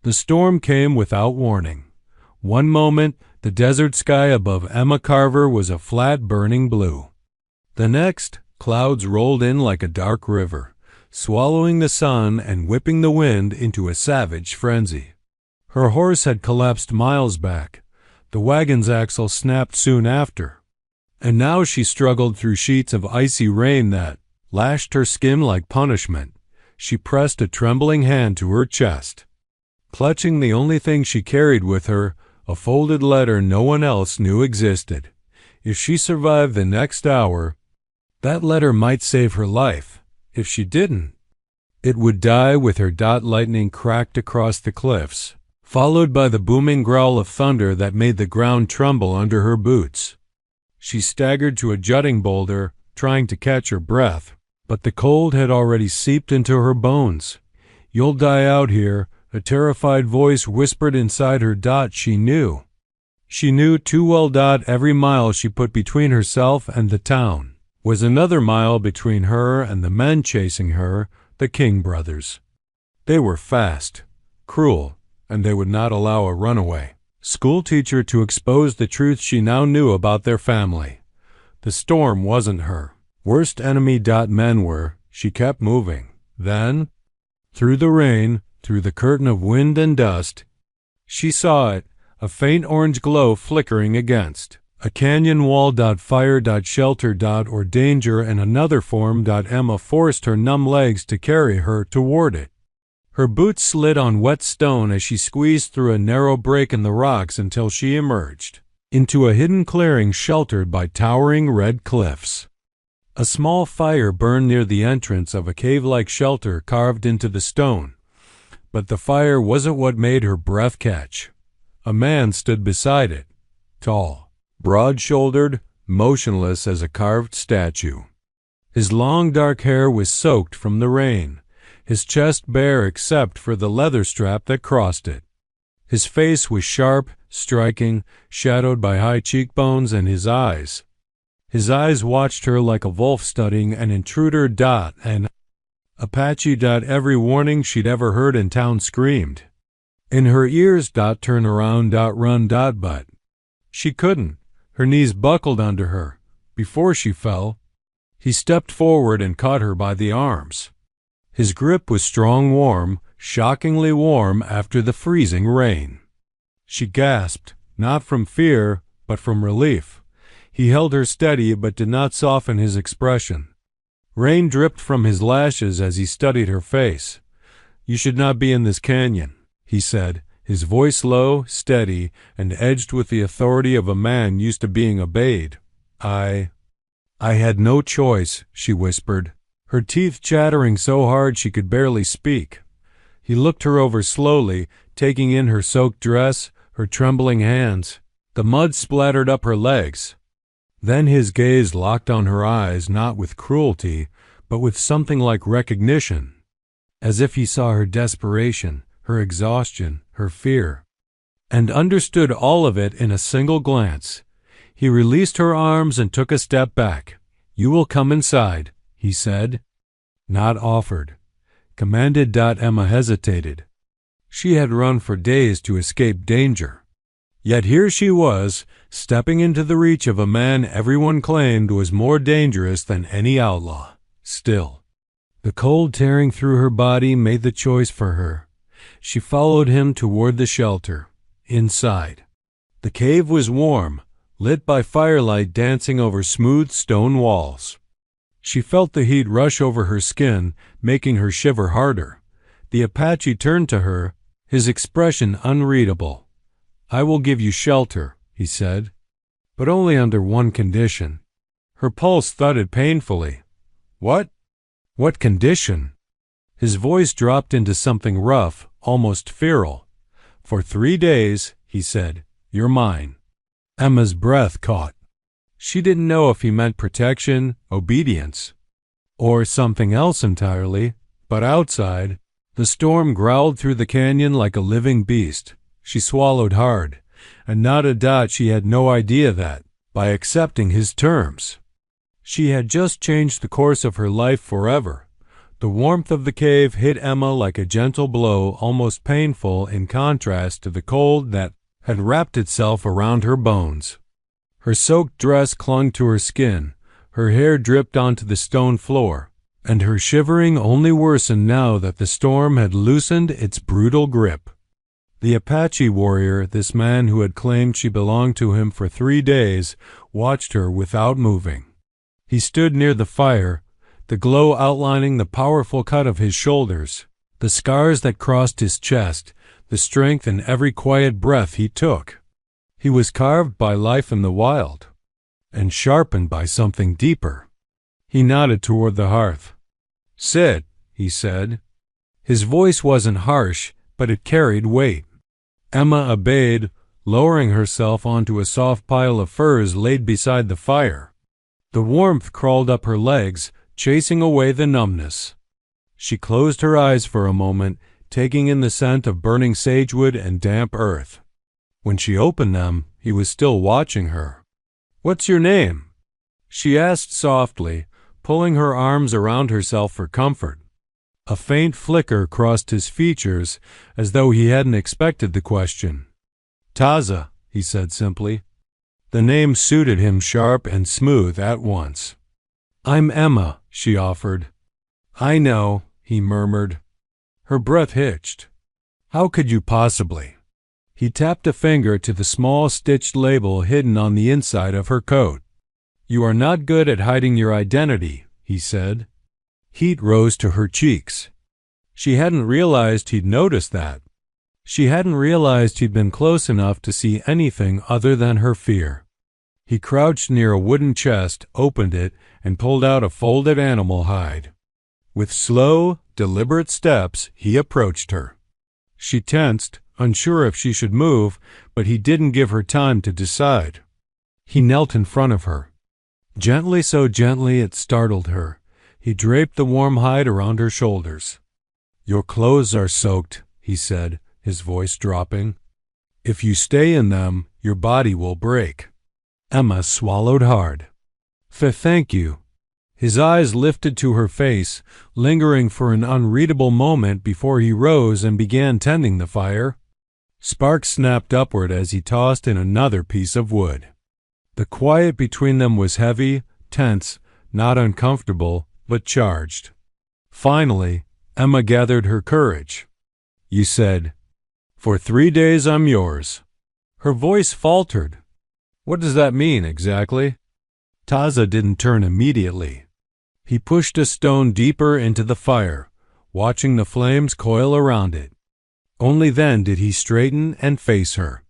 The storm came without warning. One moment, the desert sky above Emma Carver was a flat, burning blue. The next, clouds rolled in like a dark river, swallowing the sun and whipping the wind into a savage frenzy. Her horse had collapsed miles back. The wagon's axle snapped soon after. And now she struggled through sheets of icy rain that lashed her skin like punishment. She pressed a trembling hand to her chest. Clutching the only thing she carried with her, a folded letter no one else knew existed. If she survived the next hour, that letter might save her life. If she didn't, it would die with her. Lightning cracked across the cliffs, followed by the booming growl of thunder that made the ground tremble under her boots. She staggered to a jutting boulder, trying to catch her breath, but the cold had already seeped into her bones. "You'll die out here," a terrified voice whispered inside her. She knew. She knew too well. Every mile she put between herself and the town was another mile between her and the men chasing her, the King brothers. They were fast, cruel, and they would not allow a runaway schoolteacher to expose the truth she now knew about their family. The storm wasn't her worst enemy. Men were. She kept moving. Then, through the rain, through the curtain of wind and dust, she saw it, a faint orange glow flickering against a canyon wall. Fire. Shelter. Or danger in another form. Emma forced her numb legs to carry her toward it. Her boots slid on wet stone as she squeezed through a narrow break in the rocks until she emerged into a hidden clearing sheltered by towering red cliffs. A small fire burned near the entrance of a cave-like shelter carved into the stone, but the fire wasn't what made her breath catch. A man stood beside it, tall, broad-shouldered, motionless as a carved statue. His long dark hair was soaked from the rain, his chest bare except for the leather strap that crossed it. His face was sharp, striking, shadowed by high cheekbones, and his eyes watched her like a wolf studying an intruder. An Apache. Every warning she'd ever heard in town screamed in her ears. Turn around. Run. But she couldn't. Her knees buckled under her. Before she fell, he stepped forward and caught her by the arms. His grip was strong, warm, shockingly warm after the freezing rain. She gasped, not from fear, but from relief. He held her steady but did not soften his expression. Rain dripped from his lashes as he studied her face. "You should not be in this canyon," he said, his voice low, steady, and edged with the authority of a man used to being obeyed. I had no choice," she whispered, her teeth chattering so hard she could barely speak. He looked her over slowly, taking in her soaked dress, her trembling hands. The mud splattered up her legs. Then his gaze locked on her eyes, not with cruelty, but with something like recognition, as if he saw her desperation, her exhaustion, her fear, and understood all of it in a single glance. He released her arms and took a step back. "You will come inside," he said. "Not offered." Commanded. Emma hesitated. She had run for days to escape danger. Yet here she was, stepping into the reach of a man everyone claimed was more dangerous than any outlaw. Still, the cold tearing through her body made the choice for her. She followed him toward the shelter. Inside, the cave was warm, lit by firelight dancing over smooth stone walls. She felt the heat rush over her skin, making her shiver harder. The Apache turned to her, his expression unreadable. "I will give you shelter," he said, "but only under one condition." Her pulse thudded painfully. "What? What condition?" His voice dropped into something rough, almost feral. "For 3 days," he said, "you're mine." Emma's breath caught. She didn't know if he meant protection, obedience, or something else entirely, but outside, the storm growled through the canyon like a living beast. She swallowed hard, and nodded. She had no idea that, by accepting his terms, she had just changed the course of her life forever. The warmth of the cave hit Emma like a gentle blow, almost painful in contrast to the cold that had wrapped itself around her bones. Her soaked dress clung to her skin, her hair dripped onto the stone floor, and her shivering only worsened now that the storm had loosened its brutal grip. The Apache warrior, this man who had claimed she belonged to him for 3 days, watched her without moving. He stood near the fire, the glow outlining the powerful cut of his shoulders, the scars that crossed his chest, the strength in every quiet breath he took. He was carved by life in the wild, and sharpened by something deeper. He nodded toward the hearth. "Sit," he said. His voice wasn't harsh, but it carried weight. Emma obeyed, lowering herself onto a soft pile of furs laid beside the fire. The warmth crawled up her legs, chasing away the numbness. She closed her eyes for a moment, taking in the scent of burning sagewood and damp earth. When she opened them, he was still watching her. "What's your name?" she asked softly, pulling her arms around herself for comfort. A faint flicker crossed his features, as though he hadn't expected the question. "Taza," he said simply. The name suited him sharp and smooth at once. "I'm Emma," she offered. "I know," he murmured. Her breath hitched. "How could you possibly?" He tapped a finger to the small stitched label hidden on the inside of her coat. "You are not good at hiding your identity," he said. Heat rose to her cheeks. She hadn't realized he'd noticed that. She hadn't realized he'd been close enough to see anything other than her fear. He crouched near a wooden chest, opened it, and pulled out a folded animal hide. With slow, deliberate steps, he approached her. She tensed, unsure if she should move, but he didn't give her time to decide. He knelt in front of her. Gently, so gently it startled her, he draped the warm hide around her shoulders. "Your clothes are soaked," he said, his voice dropping. "If you stay in them, your body will break." Emma swallowed hard. Thank you." His eyes lifted to her face, lingering for an unreadable moment before he rose and began tending the fire. Sparks snapped upward as he tossed in another piece of wood. The quiet between them was heavy, tense, not uncomfortable, but charged. Finally, Emma gathered her courage. "You said, 'For 3 days I'm yours.'" Her voice faltered. "What does that mean, exactly?" Taza didn't turn immediately. He pushed a stone deeper into the fire, watching the flames coil around it. Only then did he straighten and face her.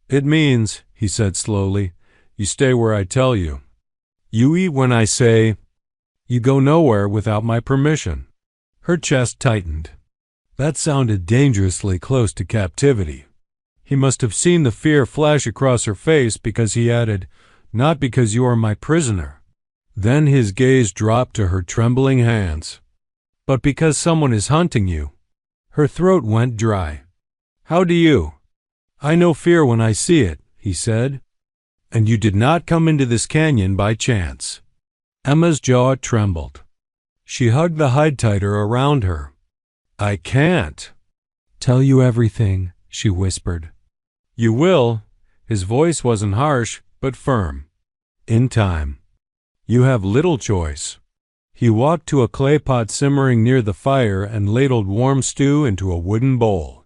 "It means," he said slowly, "you stay where I tell you. You eat when I say. You go nowhere without my permission." Her chest tightened. That sounded dangerously close to captivity. He must have seen the fear flash across her face because he added, "Not because you are my prisoner." Then his gaze dropped to her trembling hands. "But because someone is hunting you." Her throat went dry. "How do you?" "I know fear when I see it," he said. "And you did not come into this canyon by chance." Emma's jaw trembled. She hugged the hide tighter around her. "I can't." "Tell you everything," she whispered. "You will." His voice wasn't harsh, but firm. "In time. You have little choice." He walked to a clay pot simmering near the fire and ladled warm stew into a wooden bowl.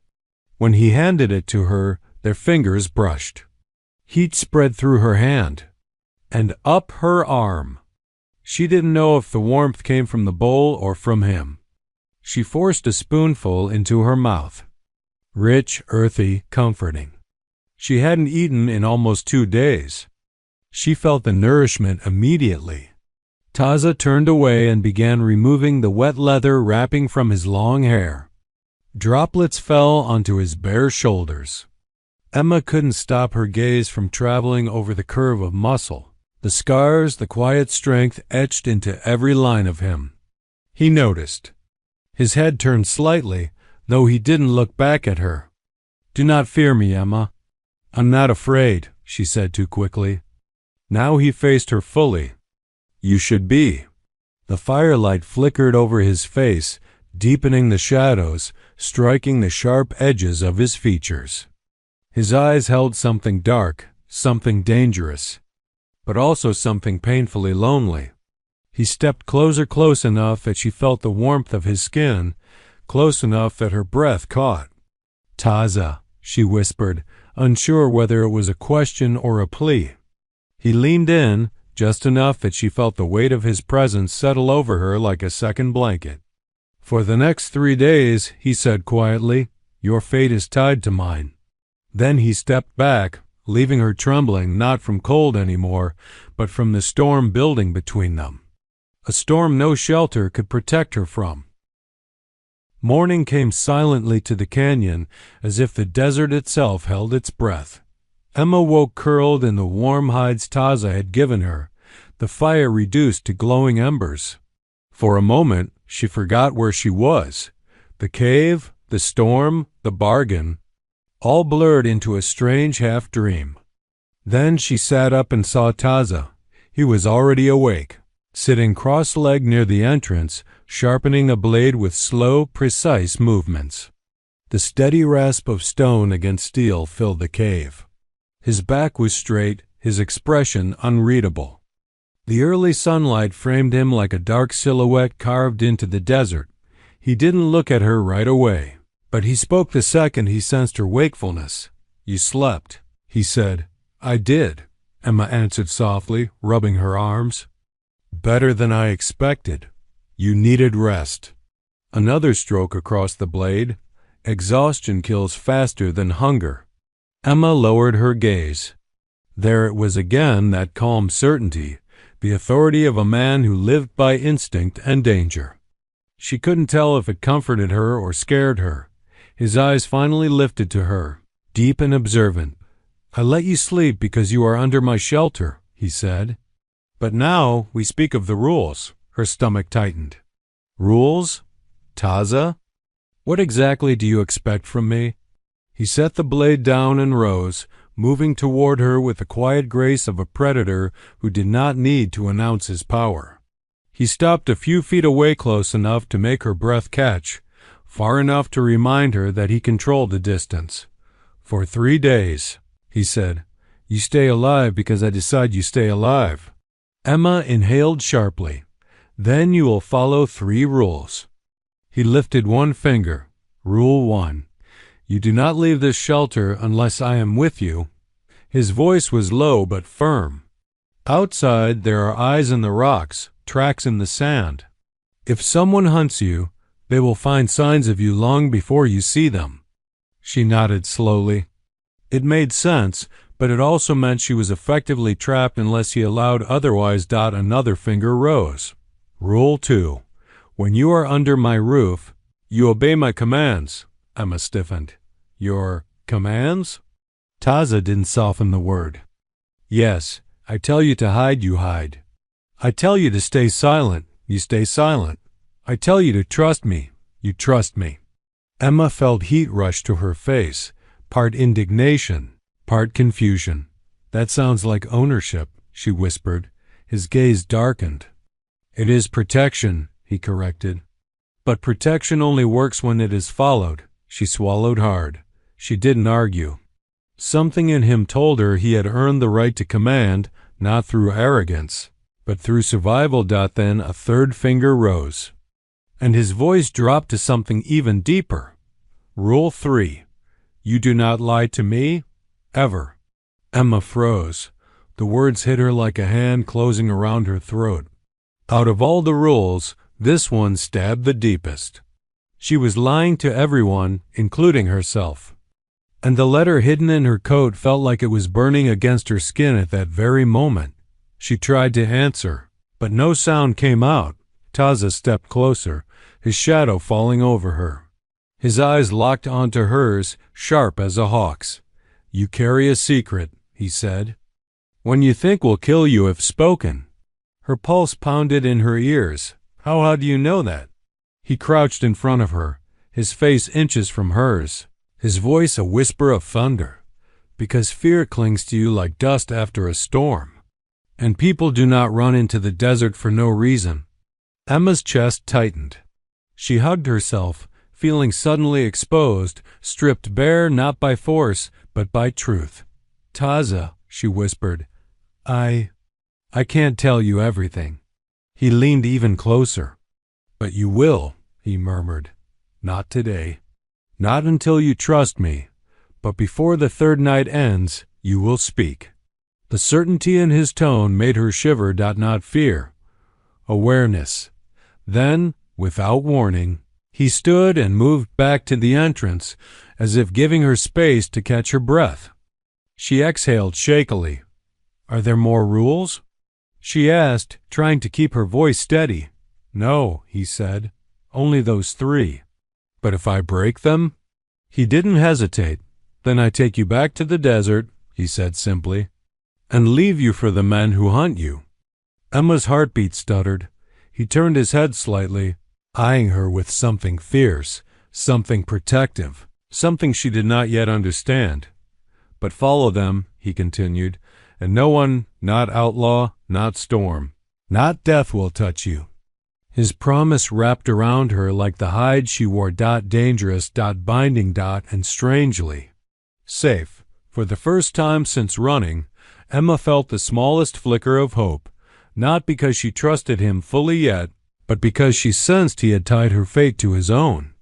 When he handed it to her, their fingers brushed. Heat spread through her hand and up her arm. She didn't know if the warmth came from the bowl or from him. She forced a spoonful into her mouth. Rich, earthy, comforting. She hadn't eaten in almost 2 days. She felt the nourishment immediately. Taza turned away and began removing the wet leather wrapping from his long hair. Droplets fell onto his bare shoulders. Emma couldn't stop her gaze from traveling over the curve of muscle, the scars, the quiet strength etched into every line of him. He noticed. His head turned slightly, though he didn't look back at her. "Do not fear me, Emma." "I'm not afraid," she said too quickly. Now he faced her fully. "You should be." The firelight flickered over his face, deepening the shadows, striking the sharp edges of his features. His eyes held something dark, something dangerous, but also something painfully lonely. He stepped close enough that she felt the warmth of his skin, close enough that her breath caught. "Taza," she whispered, unsure whether it was a question or a plea. He leaned in, just enough that she felt the weight of his presence settle over her like a second blanket. "For the next 3 days," he said quietly, "your fate is tied to mine." Then he stepped back, leaving her trembling not from cold anymore, but from the storm building between them. A storm no shelter could protect her from. Morning came silently to the canyon, as if the desert itself held its breath. Emma woke curled in the warm hides Taza had given her, the fire reduced to glowing embers. For a moment, she forgot where she was. The cave, the storm, the bargain, all blurred into a strange half-dream. Then she sat up and saw Taza. He was already awake, sitting cross-legged near the entrance, sharpening a blade with slow, precise movements. The steady rasp of stone against steel filled the cave. His back was straight, his expression unreadable. The early sunlight framed him like a dark silhouette carved into the desert. He didn't look at her right away, but he spoke the second he sensed her wakefulness. "You slept," he said. "I did," Emma answered softly, rubbing her arms. "Better than I expected. You needed rest." Another stroke across the blade. Exhaustion kills faster than hunger. Emma lowered her gaze. There it was again, that calm certainty, the authority of a man who lived by instinct and danger. She couldn't tell if it comforted her or scared her. His eyes finally lifted to her, deep and observant. "I let you sleep because you are under my shelter," he said. "But now we speak of the rules." Her stomach tightened. "Rules? Taza? What exactly do you expect from me?" He set the blade down and rose, moving toward her with the quiet grace of a predator who did not need to announce his power. He stopped a few feet away, close enough to make her breath catch, far enough to remind her that he controlled the distance. "For 3 days," he said. "You stay alive because I decide you stay alive." Emma inhaled sharply. "Then you will follow 3 rules." He lifted one finger. "Rule 1. You do not leave this shelter unless I am with you." His voice was low but firm. "Outside there are eyes in the rocks, tracks in the sand. If someone hunts you, they will find signs of you long before you see them." She nodded slowly. It made sense, but it also meant she was effectively trapped unless he allowed otherwise. Another finger rose. "Rule 2. When you are under my roof, you obey my commands." Emma stiffened. "Your commands?" Taza didn't soften the word. "Yes, I tell you to hide, you hide. I tell you to stay silent, you stay silent. I tell you to trust me, you trust me." Emma felt heat rush to her face, part indignation, part confusion. "That sounds like ownership," she whispered. His gaze darkened. "It is protection," he corrected. "But protection only works when it is followed." She swallowed hard. She didn't argue. Something in him told her he had earned the right to command, not through arrogance, but through survival. Then a third finger rose, and his voice dropped to something even deeper. "Rule 3. You do not lie to me, ever." Emma froze. The words hit her like a hand closing around her throat. Out of all the rules, this one stabbed the deepest. She was lying to everyone, including herself. And the letter hidden in her coat felt like it was burning against her skin at that very moment. She tried to answer, but no sound came out. Taza stepped closer, his shadow falling over her. His eyes locked onto hers, sharp as a hawk's. "You carry a secret," he said. "When you think will kill you if spoken." Her pulse pounded in her ears. How do you know that?" He crouched in front of her, his face inches from hers, his voice a whisper of thunder. "Because fear clings to you like dust after a storm. And people do not run into the desert for no reason. Emma's chest tightened. She hugged herself, feeling suddenly exposed, stripped bare not by force, but by truth. "Taza," she whispered, I can't tell you everything." He leaned even closer. "But you will," he murmured. "Not today. Not until you trust me. But before the third night ends, you will speak." The certainty in his tone made her shiver, not fear. Awareness. Then, without warning, he stood and moved back to the entrance, as if giving her space to catch her breath. She exhaled shakily. "Are there more rules?" she asked, trying to keep her voice steady. "No," he said, "only those 3. But if I break them?" He didn't hesitate. "Then I take you back to the desert," he said simply, "and leave you for the men who hunt you." Emma's heartbeat stuttered. He turned his head slightly, eyeing her with something fierce, something protective, something she did not yet understand. "But follow them," he continued, "and no one, not outlaw, not storm, not death will touch you." His promise wrapped around her like the hide she wore. Dangerous, binding, and strangely safe. For the first time since running, Emma felt the smallest flicker of hope, not because she trusted him fully yet, but because she sensed he had tied her fate to his own.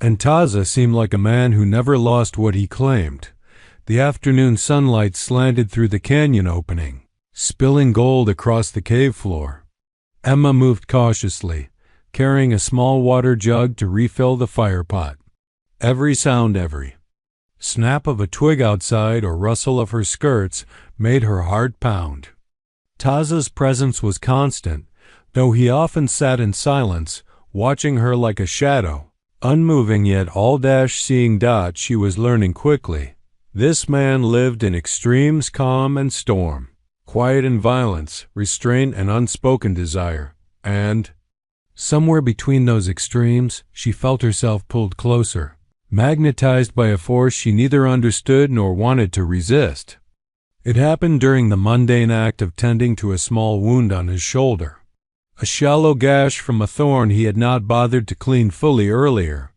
And Taza seemed like a man who never lost what he claimed. The afternoon sunlight slanted through the canyon opening, spilling gold across the cave floor. Emma moved cautiously, carrying a small water jug to refill the firepot. Every sound, every snap of a twig outside or rustle of her skirts made her heart pound. Taza's presence was constant, though he often sat in silence, watching her like a shadow, unmoving yet all-seeing. She was learning quickly. This man lived in extremes, calm and storm, quiet and violence, restraint and unspoken desire, and somewhere between those extremes she felt herself pulled closer, magnetized by a force she neither understood nor wanted to resist. It happened during the mundane act of tending to a small wound on his shoulder, a shallow gash from a thorn he had not bothered to clean fully earlier.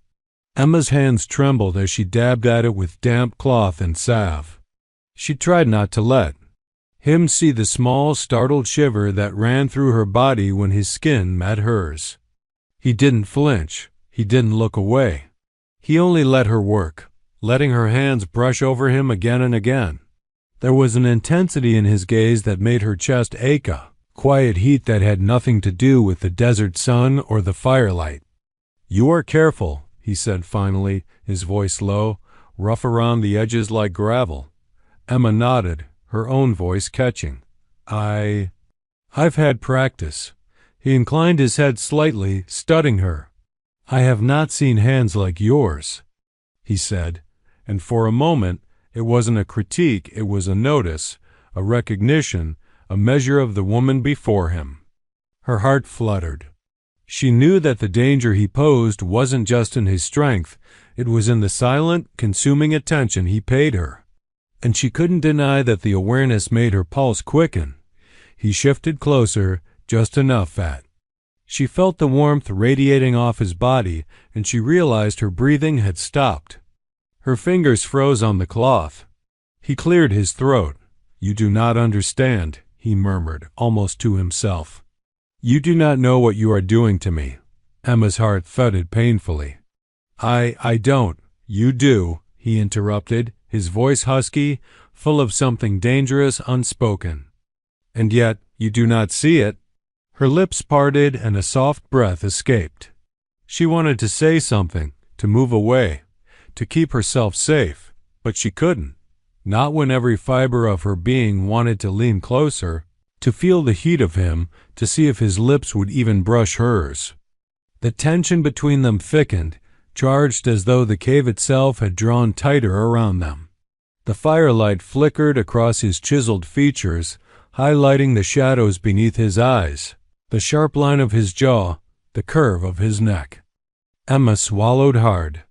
Emma's hands trembled as she dabbed at it with damp cloth and salve. She tried not to let him see the small, startled shiver that ran through her body when his skin met hers. He didn't flinch. He didn't look away. He only let her work, letting her hands brush over him again and again. There was an intensity in his gaze that made her chest ache, a quiet heat that had nothing to do with the desert sun or the firelight. "You are careful," he said finally, his voice low, rough around the edges like gravel. Emma nodded, her own voice catching. I've had practice." He inclined his head slightly, studying her. "I have not seen hands like yours," he said, and for a moment it wasn't a critique, it was a notice, a recognition, a measure of the woman before him. Her heart fluttered. She knew that the danger he posed wasn't just in his strength, it was in the silent, consuming attention he paid her. And she couldn't deny that the awareness made her pulse quicken. He shifted closer, just enough that she felt the warmth radiating off his body, and she realized her breathing had stopped. Her fingers froze on the cloth. He cleared his throat. "You do not understand," he murmured, almost to himself. "You do not know what you are doing to me." Emma's heart thudded painfully. I don't." "You do," he interrupted, his voice husky, full of something dangerous unspoken. "And yet you do not see it." Her lips parted and a soft breath escaped. She wanted to say something, to move away, to keep herself safe, but she couldn't. Not when every fiber of her being wanted to lean closer, to feel the heat of him, to see if his lips would even brush hers. The tension between them thickened, charged as though the cave itself had drawn tighter around them. The firelight flickered across his chiseled features, highlighting the shadows beneath his eyes, the sharp line of his jaw, the curve of his neck. Emma swallowed hard.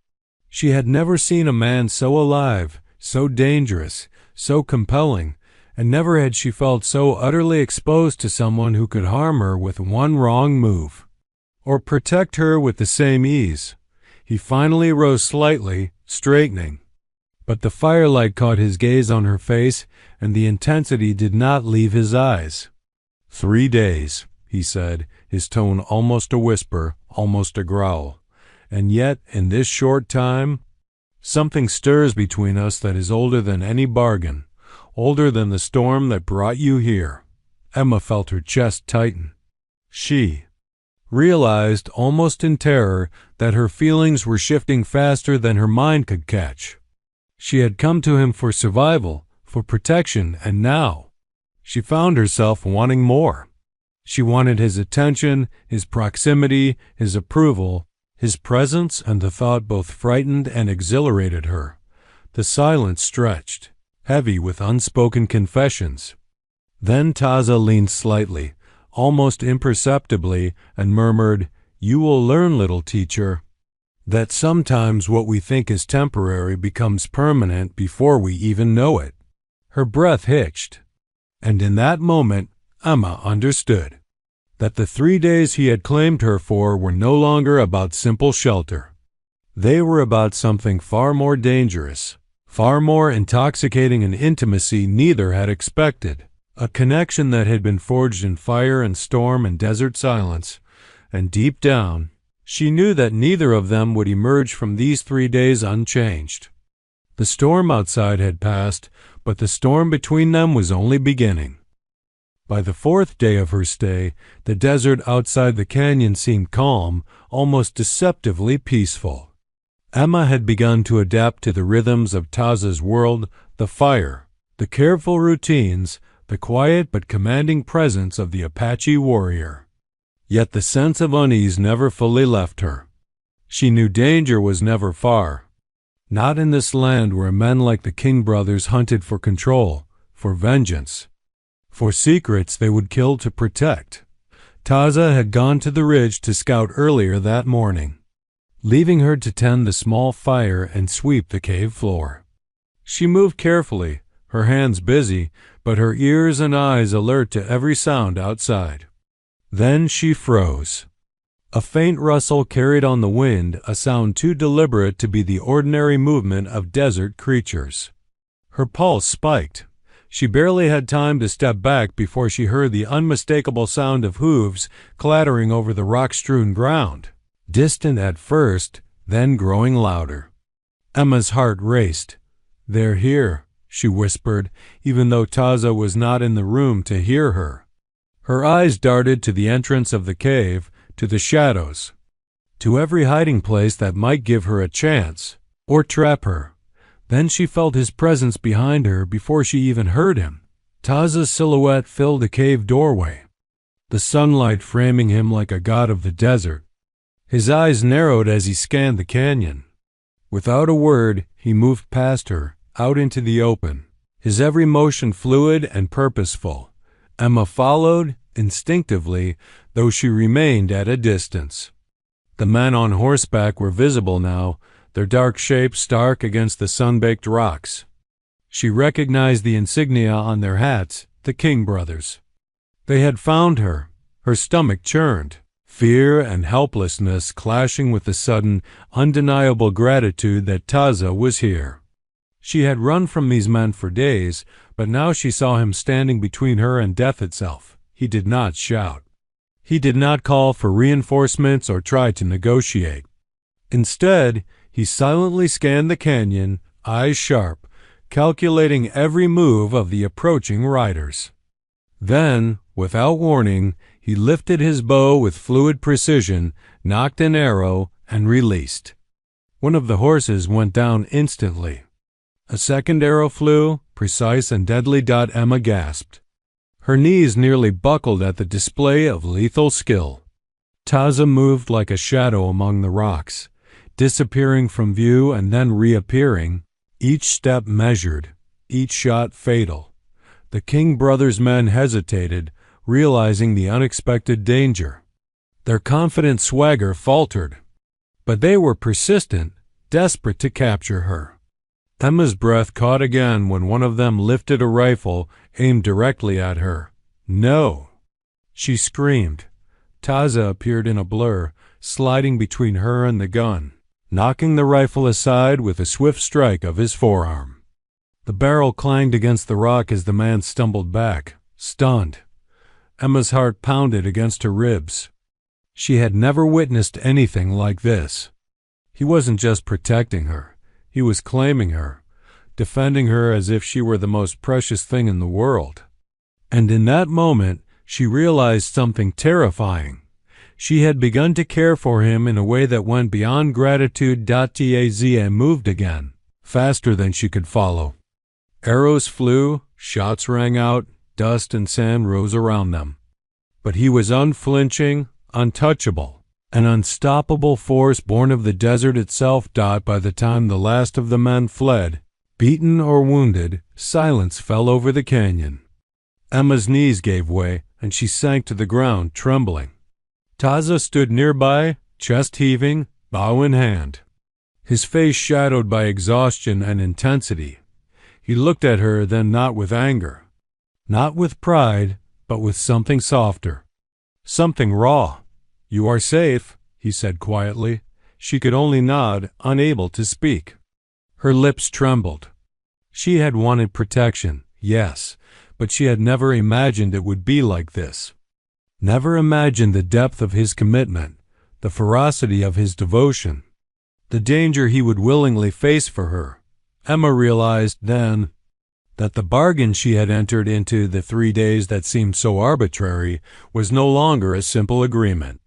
She had never seen a man so alive, so dangerous, so compelling, and never had she felt so utterly exposed to someone who could harm her with one wrong move. or protect her with the same ease. He finally rose slightly, straightening. But the firelight caught his gaze on her face, and the intensity did not leave his eyes. 3 days, he said, his tone almost a whisper, almost a growl. And yet, in this short time, something stirs between us that is older than any bargain, older than the storm that brought you here. Emma felt her chest tighten. She realized, almost in terror, that her feelings were shifting faster than her mind could catch. She had come to him for survival, for protection, and now she found herself wanting more. She wanted his attention, his proximity, his approval, his presence, and the thought both frightened and exhilarated her. The silence stretched, heavy with unspoken confessions. Then Taza leaned slightly, almost imperceptibly, and murmured, "You will learn, little teacher, that sometimes what we think is temporary becomes permanent before we even know it." Her breath hitched, and in that moment Emma understood that the 3 days he had claimed her for were no longer about simple shelter. They were about something far more dangerous, far more intoxicating an intimacy neither had expected, a connection that had been forged in fire and storm and desert silence, and deep down, she knew that neither of them would emerge from these 3 days unchanged. The storm outside had passed, but the storm between them was only beginning. By the 4th day of her stay, the desert outside the canyon seemed calm, almost deceptively peaceful. Emma had begun to adapt to the rhythms of Taza's world, the fire, the careful routines, the quiet but commanding presence of the Apache warrior. Yet the sense of unease never fully left her. She knew danger was never far. Not in this land where men like the King brothers hunted for control, for vengeance, for secrets they would kill to protect. Taza had gone to the ridge to scout earlier that morning, leaving her to tend the small fire and sweep the cave floor. She moved carefully, her hands busy, but her ears and eyes alert to every sound outside. Then she froze. A faint rustle carried on the wind, a sound too deliberate to be the ordinary movement of desert creatures. Her pulse spiked. She barely had time to step back before she heard the unmistakable sound of hooves clattering over the rock-strewn ground, distant at first, then growing louder. Emma's heart raced. "They're here," she whispered, even though Taza was not in the room to hear her. Her eyes darted to the entrance of the cave, to the shadows, to every hiding place that might give her a chance, or trap her. Then she felt his presence behind her before she even heard him. Taza's silhouette filled the cave doorway, the sunlight framing him like a god of the desert. His eyes narrowed as he scanned the canyon. Without a word, he moved past her, out into the open, his every motion fluid and purposeful. Emma followed, instinctively, though she remained at a distance. The men on horseback were visible now, their dark shapes stark against the sun-baked rocks. She recognized the insignia on their hats, the King brothers. They had found her. Her stomach churned, fear and helplessness clashing with the sudden, undeniable gratitude that Taza was here. She had run from these men for days, but now she saw him standing between her and death itself. He did not shout. He did not call for reinforcements or try to negotiate. Instead, he silently scanned the canyon, eyes sharp, calculating every move of the approaching riders. Then, without warning, he lifted his bow with fluid precision, nocked an arrow, and released. One of the horses went down instantly. A second arrow flew, precise and deadly. Emma gasped. Her knees nearly buckled at the display of lethal skill. Taza moved like a shadow among the rocks, disappearing from view and then reappearing, each step measured, each shot fatal. The King brothers' men hesitated, realizing the unexpected danger. Their confident swagger faltered, but they were persistent, desperate to capture her. Emma's breath caught again when one of them lifted a rifle aimed directly at her. "No!" she screamed. Taza appeared in a blur, sliding between her and the gun, knocking the rifle aside with a swift strike of his forearm. The barrel clanged against the rock as the man stumbled back, stunned. Emma's heart pounded against her ribs. She had never witnessed anything like this. He wasn't just protecting her. He was claiming her, defending her as if she were the most precious thing in the world. And in that moment, she realized something terrifying. She had begun to care for him in a way that went beyond gratitude. Taz and moved again, faster than she could follow. Arrows flew, shots rang out, dust and sand rose around them. But he was unflinching, untouchable, an unstoppable force born of the desert itself. By the time the last of the men fled, beaten or wounded, silence fell over the canyon. Emma's knees gave way, and she sank to the ground, trembling. Taza stood nearby, chest heaving, bow in hand, his face shadowed by exhaustion and intensity. He looked at her, then not with anger, not with pride, but with something softer, something raw. "You are safe," he said quietly. She could only nod, unable to speak. Her lips trembled. She had wanted protection, yes, but she had never imagined it would be like this. Never imagined the depth of his commitment, the ferocity of his devotion, the danger he would willingly face for her. Emma realized then that the bargain she had entered into, the 3 days that seemed so arbitrary, was no longer a simple agreement.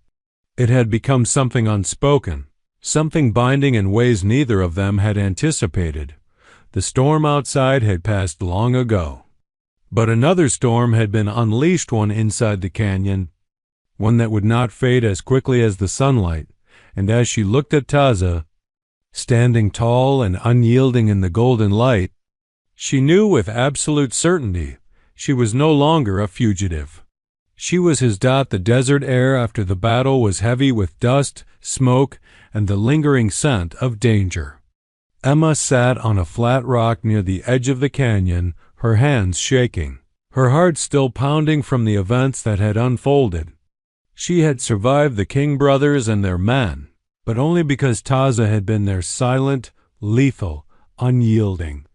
It had become something unspoken, something binding in ways neither of them had anticipated. The storm outside had passed long ago. But another storm had been unleashed, one inside the canyon, one that would not fade as quickly as the sunlight. And as she looked at Taza, standing tall and unyielding in the golden light, she knew with absolute certainty she was no longer a fugitive. She was his. The desert air after the battle was heavy with dust, smoke, and the lingering scent of danger. Emma sat on a flat rock near the edge of the canyon, her hands shaking, her heart still pounding from the events that had unfolded. She had survived the King brothers and their men, but only because Taza had been there, silent, lethal, unyielding.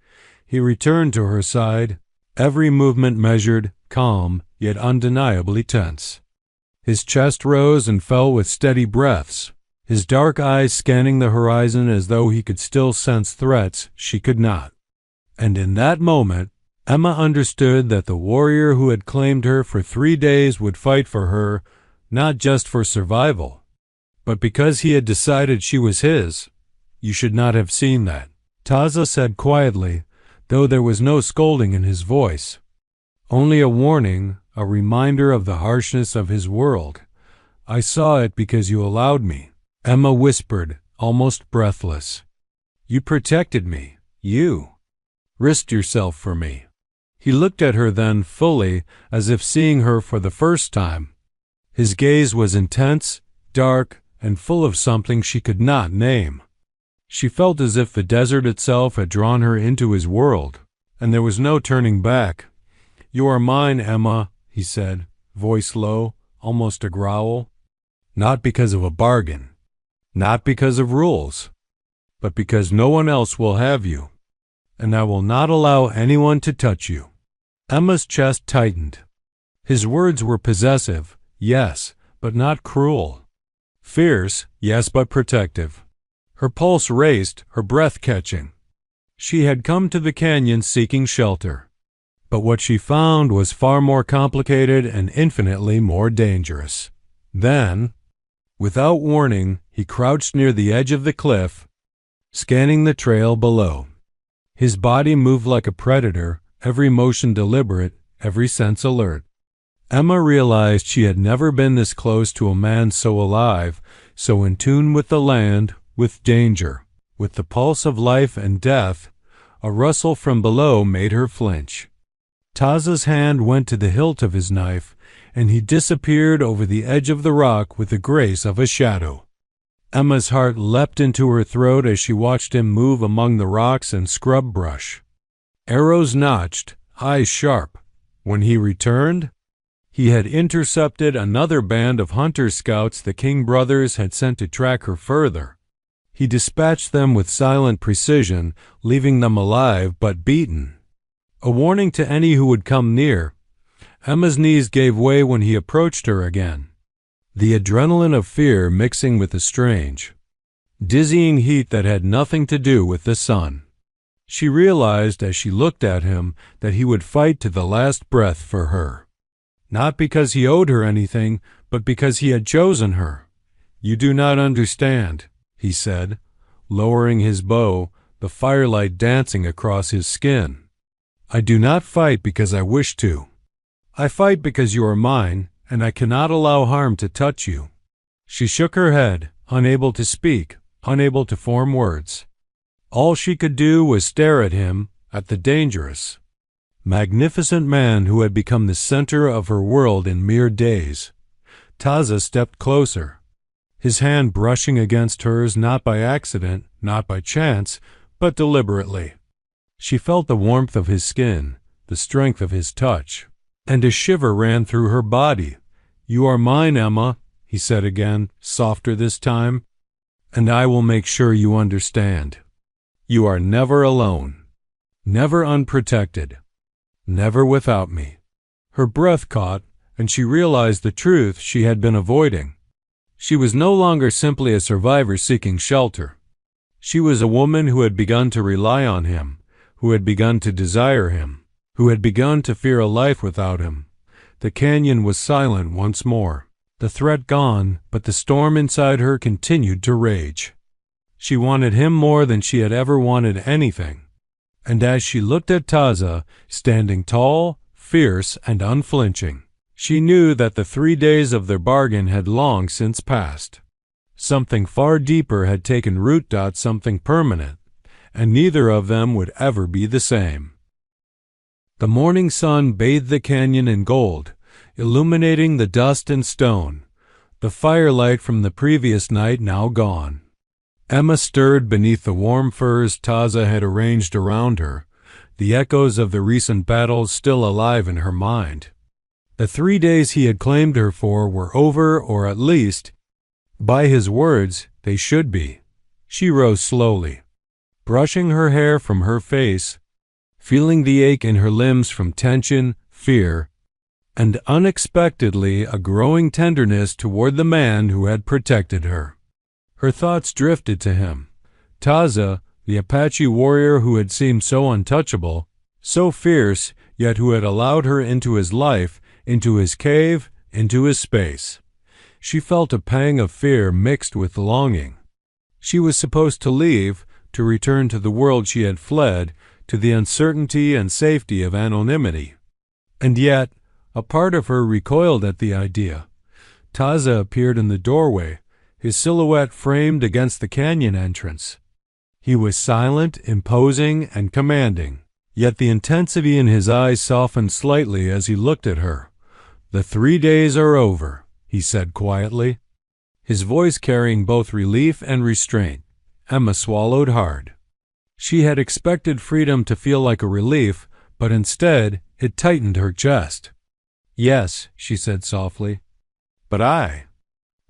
He returned to her side, every movement measured, calm, yet undeniably tense. His chest rose and fell with steady breaths, his dark eyes scanning the horizon as though he could still sense threats she could not. And in that moment, Emma understood that the warrior who had claimed her for 3 days would fight for her, not just for survival, but because he had decided she was his. "You should not have seen that," Taza said quietly, though there was no scolding in his voice. Only a warning, a reminder of the harshness of his world. "I saw it because you allowed me," Emma whispered, almost breathless. "You protected me. You risked yourself for me." He looked at her then fully, as if seeing her for the first time. His gaze was intense, dark, and full of something she could not name. She felt as if the desert itself had drawn her into his world, and there was no turning back. "You are mine, Emma," he said, voice low, almost a growl. "Not because of a bargain, not because of rules, but because no one else will have you, and I will not allow anyone to touch you." Emma's chest tightened. His words were possessive, yes, but not cruel. Fierce, yes, but protective. Her pulse raced, her breath catching. She had come to the canyon seeking shelter, but what she found was far more complicated and infinitely more dangerous. Then, without warning, he crouched near the edge of the cliff, scanning the trail below. His body moved like a predator, every motion deliberate, every sense alert. Emma realized she had never been this close to a man so alive, so in tune with the land, with danger, with the pulse of life and death. A rustle from below made her flinch. Taza's hand went to the hilt of his knife, and he disappeared over the edge of the rock with the grace of a shadow. Emma's heart leapt into her throat as she watched him move among the rocks and scrub brush. Arrows notched, eyes sharp. When he returned, He had intercepted another band of hunter scouts the King brothers had sent to track her further. He dispatched them with silent precision, leaving them alive but beaten. A warning to any who would come near. Emma's knees gave way when he approached her again. The adrenaline of fear mixing with the strange, dizzying heat that had nothing to do with the sun. She realized as she looked at him that he would fight to the last breath for her. Not because he owed her anything, but because he had chosen her. "You do not understand," he said, lowering his bow, the firelight dancing across his skin. "I do not fight because I wish to. I fight because you are mine, and I cannot allow harm to touch you." She shook her head, unable to speak, unable to form words. All she could do was stare at him, at the dangerous, magnificent man who had become the center of her world in mere days. Taza stepped closer, his hand brushing against hers not by accident, not by chance, but deliberately. She felt the warmth of his skin, the strength of his touch, and a shiver ran through her body. "You are mine, Emma," he said again, softer this time, "and I will make sure you understand. You are never alone, never unprotected, never without me." Her breath caught, and she realized the truth she had been avoiding. She was no longer simply a survivor seeking shelter. She was a woman who had begun to rely on him, who had begun to desire him, who had begun to fear a life without him. The canyon was silent once more, the threat gone, but the storm inside her continued to rage. She wanted him more than she had ever wanted anything. And as she looked at Taza, standing tall, fierce, and unflinching, she knew that the 3 days of their bargain had long since passed. Something far deeper had taken root, something permanent, and neither of them would ever be the same. The morning sun bathed the canyon in gold, illuminating the dust and stone, the firelight from the previous night now gone. Emma stirred beneath the warm furs Taza had arranged around her, the echoes of the recent battles still alive in her mind. The 3 days he had claimed her for were over, or at least, by his words, they should be. She rose slowly, brushing her hair from her face, feeling the ache in her limbs from tension, fear, and unexpectedly a growing tenderness toward the man who had protected her. Her thoughts drifted to him. Taza, the Apache warrior who had seemed so untouchable, so fierce, yet who had allowed her into his life, into his cave, into his space. She felt a pang of fear mixed with longing. She was supposed to leave, to return to the world she had fled, to the uncertainty and safety of anonymity. And yet, a part of her recoiled at the idea. Taza appeared in the doorway, his silhouette framed against the canyon entrance. He was silent, imposing, and commanding, yet the intensity in his eyes softened slightly as he looked at her. "The 3 days are over," he said quietly, his voice carrying both relief and restraint. Emma swallowed hard. She had expected freedom to feel like a relief, but instead it tightened her chest. "Yes," she said softly, "but I—"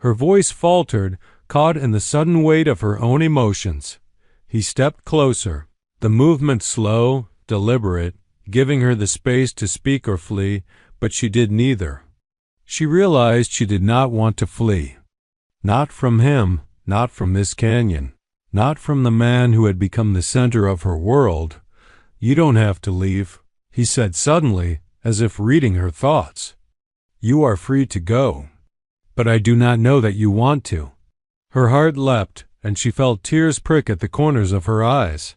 Her voice faltered, caught in the sudden weight of her own emotions. He stepped closer, the movement slow, deliberate, giving her the space to speak or flee, but she did neither. She realized she did not want to flee. Not from him, not from this canyon, not from the man who had become the center of her world. "You don't have to leave," he said suddenly, as if reading her thoughts. "You are free to go. But I do not know that you want to." Her heart leapt, and she felt tears prick at the corners of her eyes.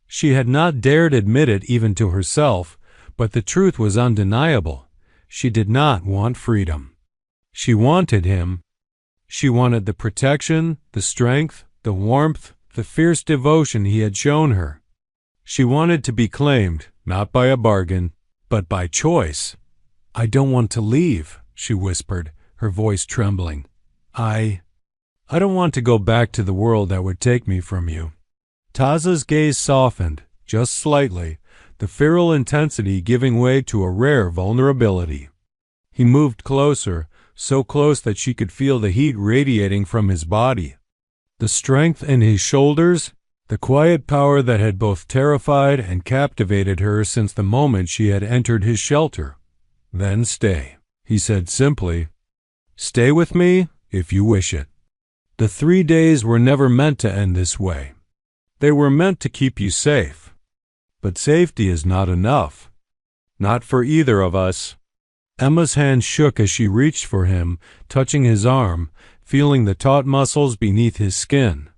She had not dared admit it even to herself, but the truth was undeniable. She did not want freedom. She wanted him. She wanted the protection, the strength, the warmth, the fierce devotion he had shown her. She wanted to be claimed, not by a bargain, but by choice. "I don't want to leave," she whispered, her voice trembling. I don't want to go back to the world that would take me from you." Taza's gaze softened, just slightly, the feral intensity giving way to a rare vulnerability. He moved closer, so close that she could feel the heat radiating from his body. The strength in his shoulders, the quiet power that had both terrified and captivated her since the moment she had entered his shelter. "Then stay," he said simply. "Stay with me if you wish it. The 3 days were never meant to end this way. They were meant to keep you safe. But safety is not enough. Not for either of us." Emma's hand shook as she reached for him, touching his arm, feeling the taut muscles beneath his skin.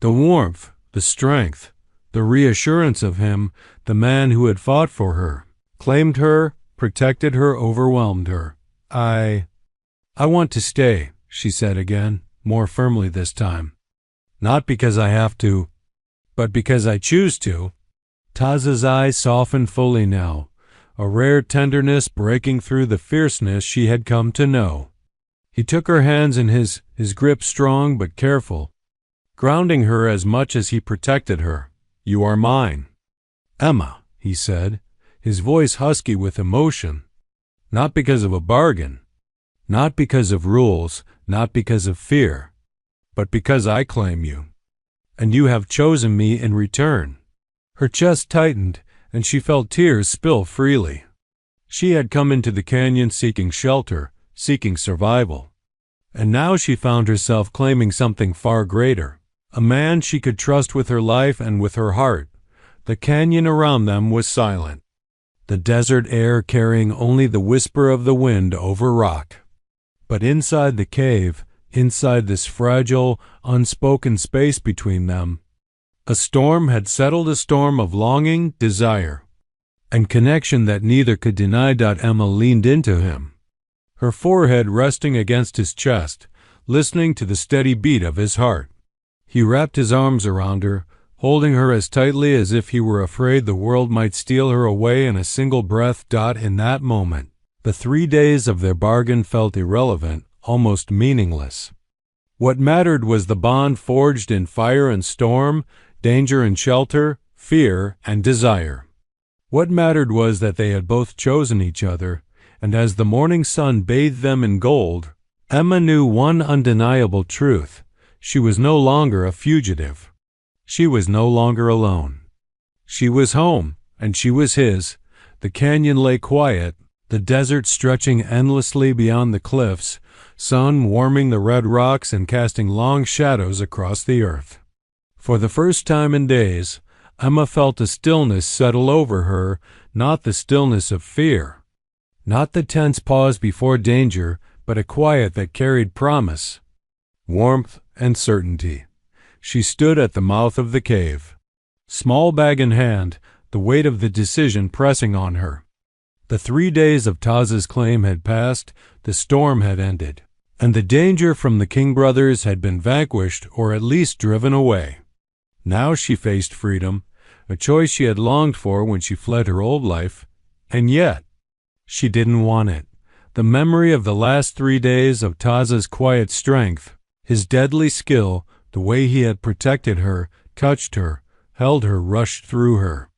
The warmth, the strength, the reassurance of him, the man who had fought for her, claimed her, protected her, overwhelmed her. I want to stay," she said again, more firmly this time. "Not because I have to, but because I choose to." Taza's eyes softened fully now, a rare tenderness breaking through the fierceness she had come to know. He took her hands in his grip strong but careful, grounding her as much as he protected her. "You are mine." "Emma," he said, his voice husky with emotion. "Not because of a bargain, not because of rules, not because of fear, but because I claim you. And you have chosen me in return." Her chest tightened, and she felt tears spill freely. She had come into the canyon seeking shelter, seeking survival. And now she found herself claiming something far greater, a man she could trust with her life and with her heart. The canyon around them was silent, the desert air carrying only the whisper of the wind over rock. But inside the cave, inside this fragile, unspoken space between them, a storm had settled, a storm of longing, desire, and connection that neither could deny. Emma leaned into him, her forehead resting against his chest, listening to the steady beat of his heart. He wrapped his arms around her, holding her as tightly as if he were afraid the world might steal her away in a single breath. In that moment, the 3 days of their bargain felt irrelevant, almost meaningless. What mattered was the bond forged in fire and storm, danger and shelter, fear and desire. What mattered was that they had both chosen each other, and as the morning sun bathed them in gold, Emma knew one undeniable truth. She was no longer a fugitive. She was no longer alone. She was home, and she was his. The canyon lay quiet, the desert stretching endlessly beyond the cliffs, sun warming the red rocks and casting long shadows across the earth. For the first time in days, Emma felt a stillness settle over her, not the stillness of fear, not the tense pause before danger, but a quiet that carried promise, warmth, and certainty. She stood at the mouth of the cave, small bag in hand, the weight of the decision pressing on her. The 3 days of Taza's claim had passed, the storm had ended, and the danger from the King brothers had been vanquished or at least driven away. Now she faced freedom, a choice she had longed for when she fled her old life, and yet she didn't want it. The memory of the last 3 days, of Taza's quiet strength, his deadly skill, the way he had protected her, touched her, held her, rushed through her.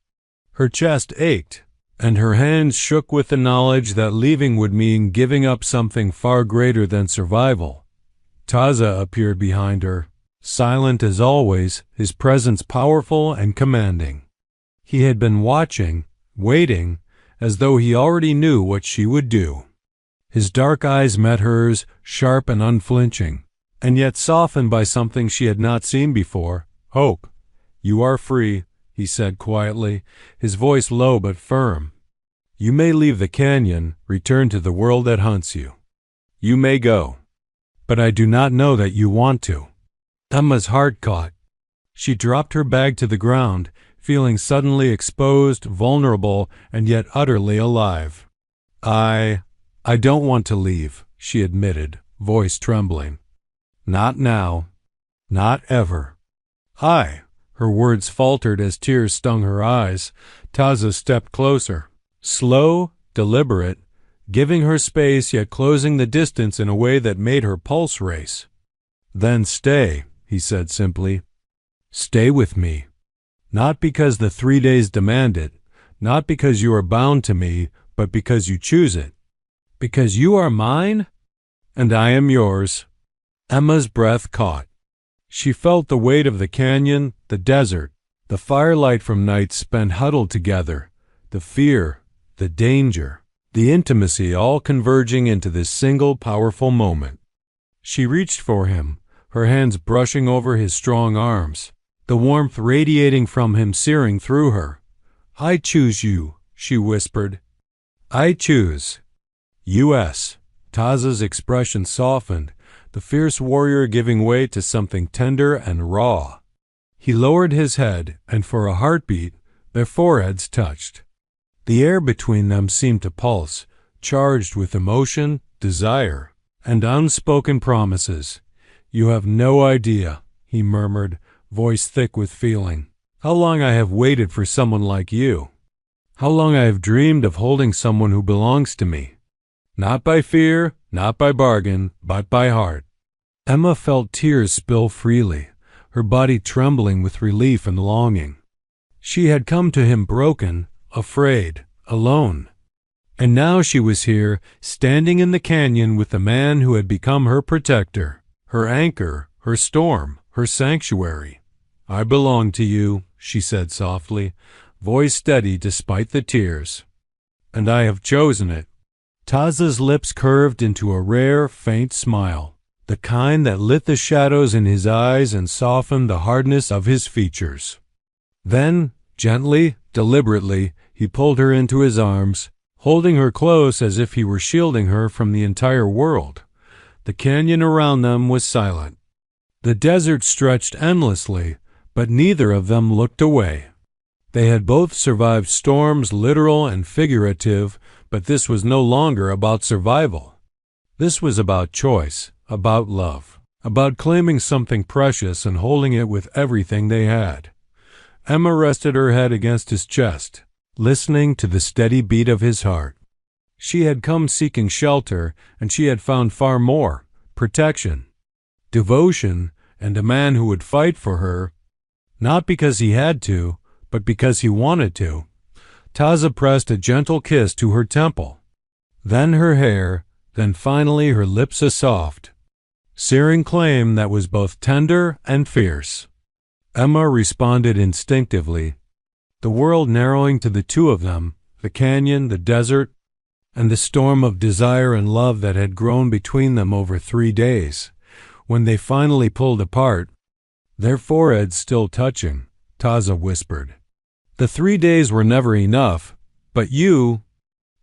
Her chest ached, and her hands shook with the knowledge that leaving would mean giving up something far greater than survival. Taza appeared behind her, silent as always, his presence powerful and commanding. He had been watching, waiting, as though he already knew what she would do. His dark eyes met hers, sharp and unflinching, and yet softened by something she had not seen before, hope. "You are free," he said quietly, his voice low but firm. "You may leave the canyon, return to the world that hunts you. You may go. But I do not know that you want to." Emma's heart caught. She dropped her bag to the ground, feeling suddenly exposed, vulnerable, and yet utterly alive. I don't want to leave," she admitted, voice trembling. "Not now. Not ever." Her words faltered as tears stung her eyes. Taza stepped closer, slow, deliberate, giving her space yet closing the distance in a way that made her pulse race. "Then stay," he said simply. "Stay with me. Not because the 3 days demand it, not because you are bound to me, but because you choose it. Because you are mine, and I am yours. Emma's breath caught. She felt the weight of the canyon, the desert, the firelight from nights spent huddled together, the fear, the danger, the intimacy all converging into this single powerful moment. She reached for him, her hands brushing over his strong arms, the warmth radiating from him searing through her. I choose you, she whispered. I choose. U.S. Taza's expression softened, the fierce warrior giving way to something tender and raw. He lowered his head, and for a heartbeat, their foreheads touched. The air between them seemed to pulse, charged with emotion, desire, and unspoken promises. You have no idea, he murmured, voice thick with feeling, how long I have waited for someone like you. How long I have dreamed of holding someone who belongs to me. Not by fear, not by bargain, but by heart. Emma felt tears spill freely, her body trembling with relief and longing. She had come to him broken, afraid, alone. And now she was here, standing in the canyon with the man who had become her protector, her anchor, her storm, her sanctuary. I belong to you, she said softly, voice steady despite the tears. And I have chosen it. Taza's lips curved into a rare, faint smile, the kind that lit the shadows in his eyes and softened the hardness of his features. Then, gently, deliberately, he pulled her into his arms, holding her close as if he were shielding her from the entire world. The canyon around them was silent. The desert stretched endlessly, but neither of them looked away. They had both survived storms, literal and figurative, but this was no longer about survival. This was about choice, about love, about claiming something precious and holding it with everything they had. Emma rested her head against his chest, listening to the steady beat of his heart. She had come seeking shelter, and she had found far more: protection, devotion, and a man who would fight for her, not because he had to, but because he wanted to. Taza pressed a gentle kiss to her temple, then her hair, then finally her lips a soft, searing claim that was both tender and fierce. Emma responded instinctively, the world narrowing to the two of them, the canyon, the desert, and the storm of desire and love that had grown between them over 3 days. When they finally pulled apart, their foreheads still touching, Taza whispered, the 3 days were never enough, but you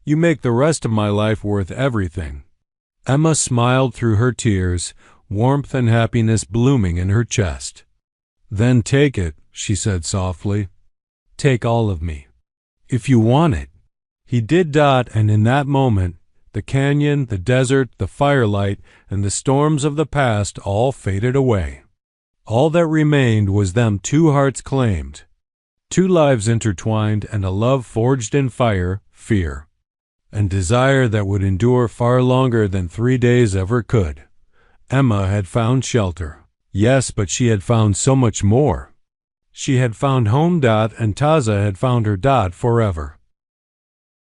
make the rest of my life worth everything. Emma smiled through her tears, warmth and happiness blooming in her chest. Then take it, she said softly. Take all of me, if you want it. He did that, and in that moment, the canyon, the desert, the firelight, and the storms of the past all faded away. All that remained was them two hearts claimed, 2 lives intertwined, and a love forged in fire, fear, and desire that would endure far longer than 3 days ever could. Emma had found shelter. Yes, but she had found so much more. She had found home, and Taza had found her forever.